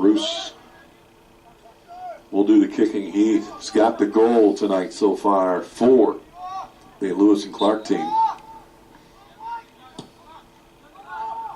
Bruce will do the kicking. He's got the goal tonight so far for the Lewis and Clark team.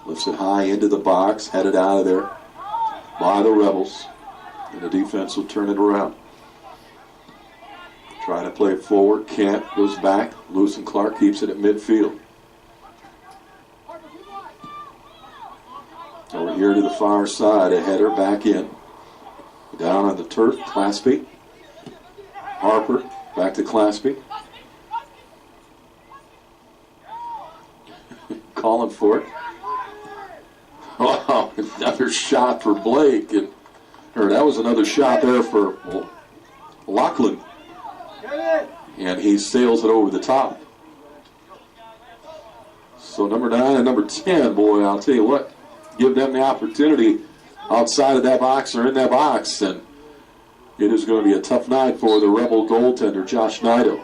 Lifts it high into the box, headed out of there by the Rebels. And the defense will turn it around. Trying to play it forward. Can't. Goes back. Lewis and Clark keeps it at midfield. Over here to the far side. A header back in. Down on the turf. Claspy. Harper. Back to Claspy. Calling for it. Wow. Another shot for Blake. Or that was another shot there for Lachlan. And he sails it over the top. So number 9 and number 10, boy, I'll tell you what, give them the opportunity outside of that box or in that box, and it is going to be a tough night for the Rebel goaltender, Josh Nido.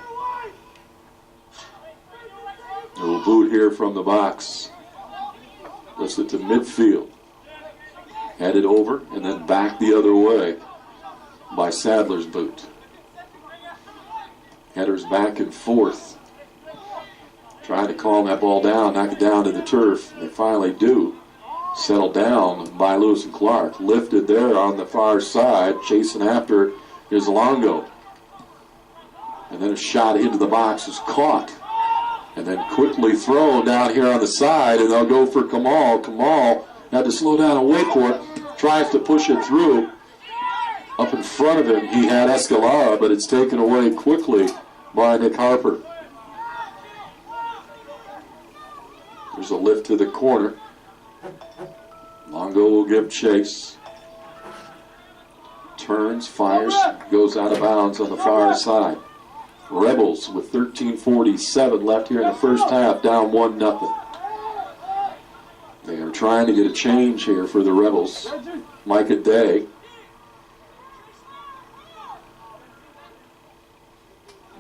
A little boot here from the box. Lifts it to midfield. Headed over and then back the other way by Sadler's boot. Headers back and forth. Trying to calm that ball down, knock it down to the turf. They finally do. Settled down by Lewis and Clark. Lifted there on the far side. Chasing after is Longo. And then a shot into the box is caught. And then quickly thrown down here on the side, and they'll go for Kamal. Kamal had to slow down on Wayport. Tries to push it through. Up in front of him, he had Escalada, but it's taken away quickly by Nick Harper. There's a lift to the corner. Longo will give chase. Turns, fires, goes out of bounds on the far side. Rebels with 13:47 left here in the first half, down 1-0. They are trying to get a change here for the Rebels. Micah Day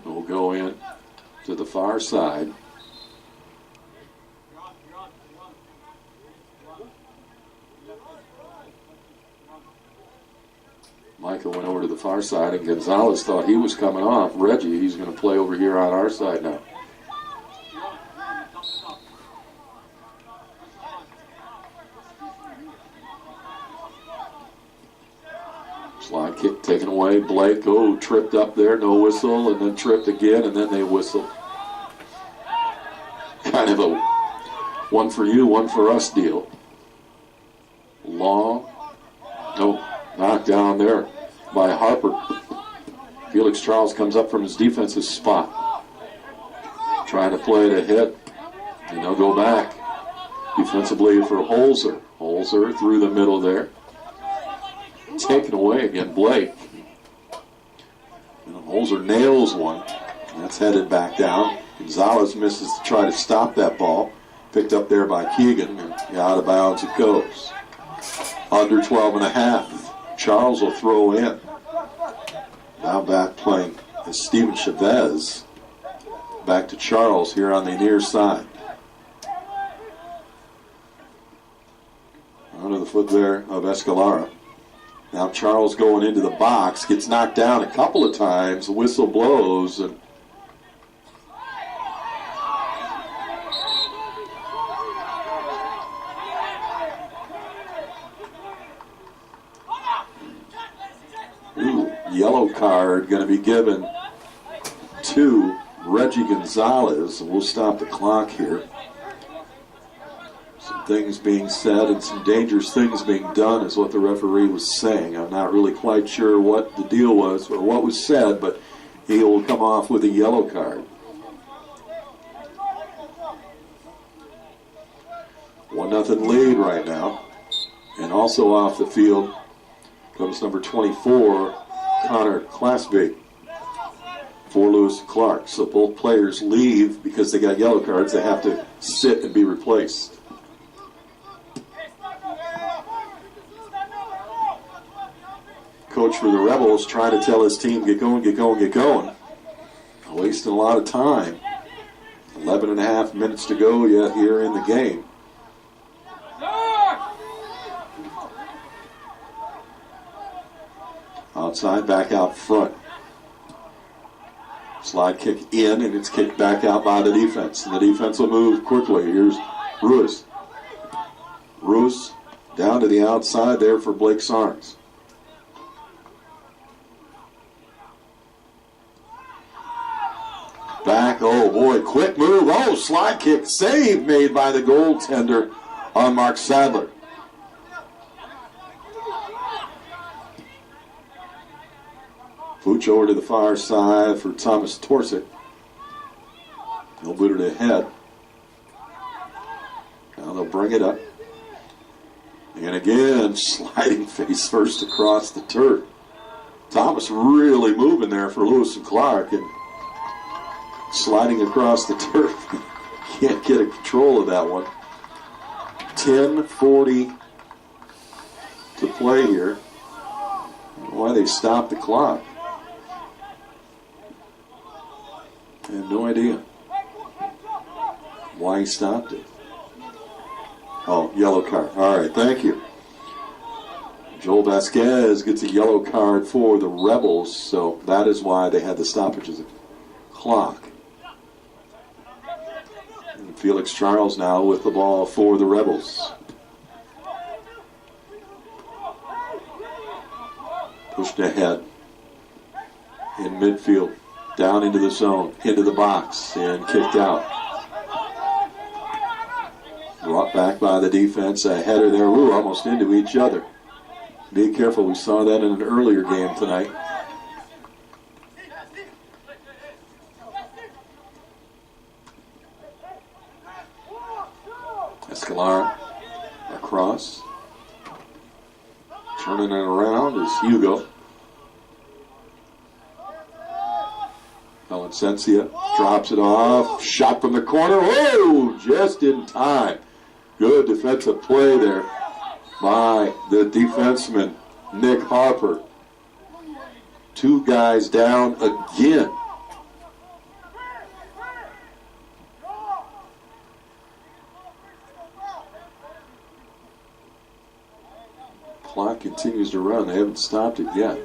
will go in to the far side. Micah went over to the far side, and Gonzalez thought he was coming off. Reggie, he's going to play over here on our side now. Slide kick taken away. Blake, tripped up there, no whistle, and then tripped again, and then they whistle. Kind of a one for you, one for us deal. Long. Knocked down there by Harper. Felix Charles comes up from his defensive spot. Trying to play it ahead. And they'll go back. Defensively for Holzer. Holzer through the middle there. Taken away again, Blake. And Holzer nails one. That's headed back down. Gonzalez misses to try to stop that ball. Picked up there by Keegan, and out of bounds it goes. Under 12.5. Charles will throw in. Now back playing is Steven Chavez. Back to Charles here on the near side. Under the foot there of Escalara. Now Charles going into the box, gets knocked down a couple of times. The whistle blows, and yellow card going to be given to Reggie Gonzalez. We'll stop the clock here. Some things being said and some dangerous things being done is what the referee was saying. I'm not really quite sure what the deal was or what was said, but he will come off with a yellow card. 1-0 lead right now. And also off the field comes number 24, Connor Claspy, for Lewis and Clark. So both players leave because they got yellow cards. They have to sit and be replaced. Coach for the Rebels trying to tell his team, get going, get going, get going. Wasting a lot of time. 11.5 minutes to go yet here in the game. outside, back out front. Slide kick in, and it's kicked back out by the defense. And the defense will move quickly. Here's Ruiz. Ruiz down to the outside there for Blake Sarnes. Back, oh boy, quick move. Oh, slide kick, save made by the goaltender on Mark Sadler. Pooch over to the far side for Thomas Torsick. He'll boot it ahead. Now they'll bring it up. And again, sliding face first across the turf. Thomas really moving there for Lewis and Clark, and sliding across the turf. Can't get a control of that one. 10:40 to play here. I don't know why they stopped the clock. I have no idea why he stopped it. Oh, yellow card. All right, thank you. Joel Vasquez gets a yellow card for the Rebels, so that is why they had the stoppage of the clock. And Felix Charles now with the ball for the Rebels. Pushed ahead in midfield, down into the zone, into the box, and kicked out. Brought back by the defense, a header there, almost into each other. Be careful, we saw that in an earlier game tonight. Escalara across. Turning it around is Hugo. Valencia drops it off. Shot from the corner. Oh, just in time. Good defensive play there by the defenseman, Nick Harper. Two guys down again. Clock continues to run. They haven't stopped it yet.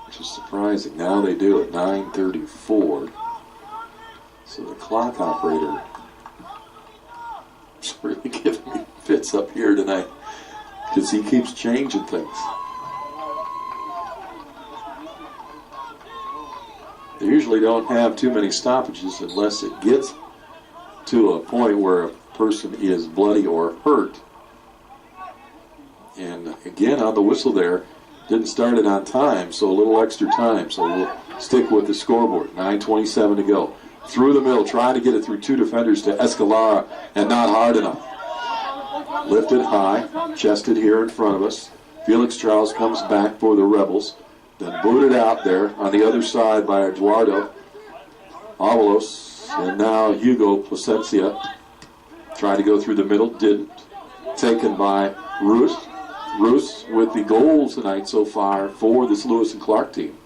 Which is surprising. Now they do at 9:34. So the clock operator is really giving me fits up here tonight because he keeps changing things. They usually don't have too many stoppages unless it gets to a point where a person is bloody or hurt. And again, on the whistle there, didn't start it on time, so a little extra time. So we'll stick with the scoreboard. 9:27 to go. Through the middle, trying to get it through two defenders to Escalara, and not hard enough. Lifted high, chested here in front of us. Felix Charles comes back for the Rebels. Then booted out there on the other side by Eduardo Avalos. And now Hugo Placencia tried to go through the middle, didn't. Taken by Roos. Roos with the goals tonight so far for this Lewis and Clark team.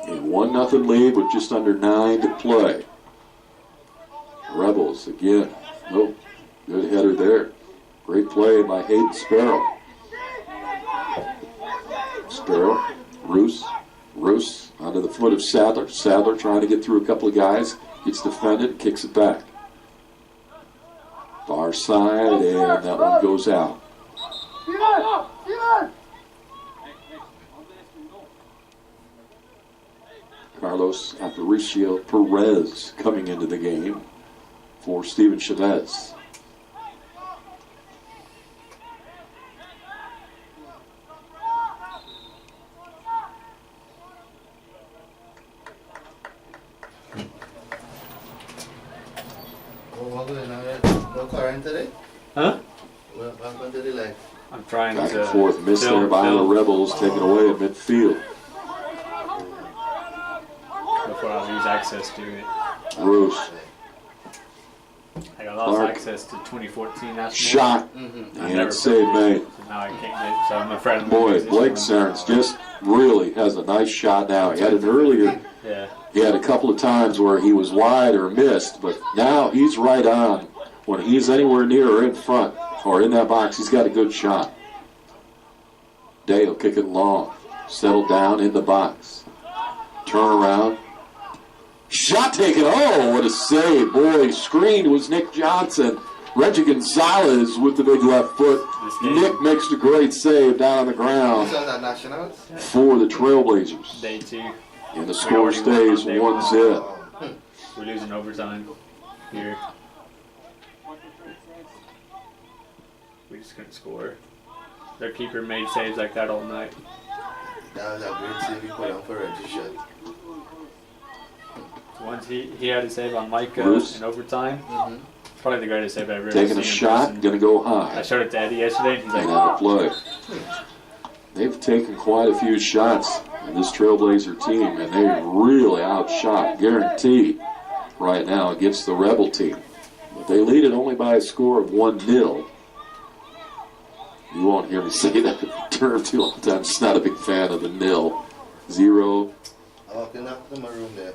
A 1-0 lead with just under 9 to play. Rebels again. Oh, good header there. Great play by Hayden Sparrow. Sparrow, Roos onto the foot of Sadler. Sadler trying to get through a couple of guys. Gets defended, kicks it back. Far side, and that one goes out. Carlos Aparicio Perez coming into the game for Steven Chavez. Today? Huh? Welcome to the life. I'm trying Back to. and forth, missed there by the Rebels, taken away at midfield. Before I lose access to it. Roos. I lost Clark. access to 2014 national. Shot. And save made. So now I can't get. So I'm afraid I'm Boy, Blake Sarnes just really has a nice shot now. He had it earlier. Yeah. He had a couple of times where he was wide or missed, but now he's right on when he's anywhere near or in front or in that box, he's got a good shot. Day will kick it long. Settle down in the box. Turn around. Shot taken. Oh, what a save. Boy, screened was Nick Johnson. Reggie Gonzalez with the big left foot. Nick makes a great save down on the ground for the Trailblazers. Day 2. And the score stays 1-0. We're losing overtime here. We just couldn't score. Their keeper made saves like that all night. That was a great save he put on for Reggie shot. Once he had a save on Micah Bruce. in overtime. Probably the greatest save I've ever Taking seen a shot, in person. going to go high. I showed it to Eddie yesterday, and he's And like, out of play. They've taken quite a few shots in this Trailblazer team, and they really outshot, guaranteed, right now against the Rebel team. But they lead it only by a score of 1-0. You won't hear me say that term too long. I'm just not a big fan of the nil. 0. Oh, can knock to my room there.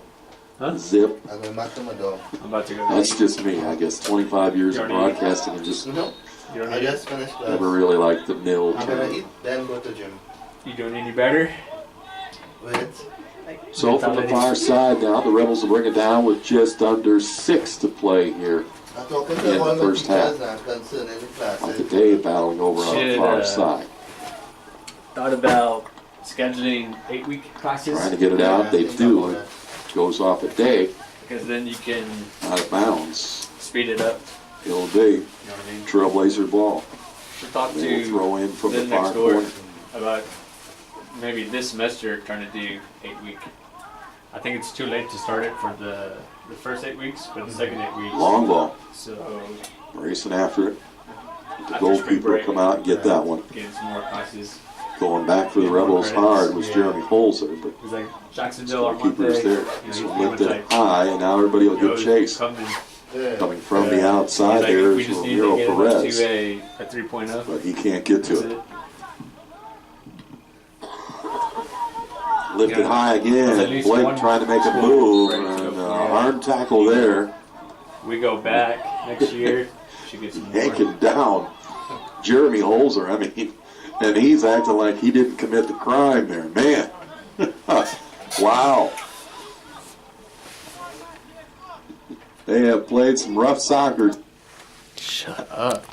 huh? Zip. I'm going back to my door. I'm about to go. That's just me, I guess. 25 years of broadcasting and just No, You don't I need just finished class. never really liked the nil I'm gonna term. eat, then go to gym. You doing any better? Wait. So from the far side now, the Rebels will bring it down with just under 6 to play here. I'm talking In to the one of the first half. teachers now concerning the With classes. the day battling over on the Shit, far side. Thought about scheduling 8-week classes Trying to get it out. They do. It goes off a day because then you can out of bounds. speed it up. It'll be You know what I mean? Trailblazer ball. Should talk They will to throw in from the the far next door corner. about maybe this semester trying to do 8-week. I think it's too late to start it for the first 8 weeks, but the second 8 weeks. Long ball. So Racing after it. The after spring goalkeeper will break, come out and get that one. getting some more classes. Going back for the Rebels hard was Jeremy Holzer, but It was like Jacksonville on goalkeeper's Monday. there. You know, This he one went lifted like, high, and now everybody will "Yo, give chase. coming." Yeah. Coming from the He's outside like, there we is just need Ramiro to get Perez, to a 3.0. but he can't get That's to it. it. Lifted Yeah. high There's at again. least Blake one trying to make a school move, ready to and go. hard tackle there. We go back next year. Should get some more. Yanking down Jeremy Holzer. I mean, and he's acting like he didn't commit the crime there. Man. Wow. They have played some rough soccer. Shut up.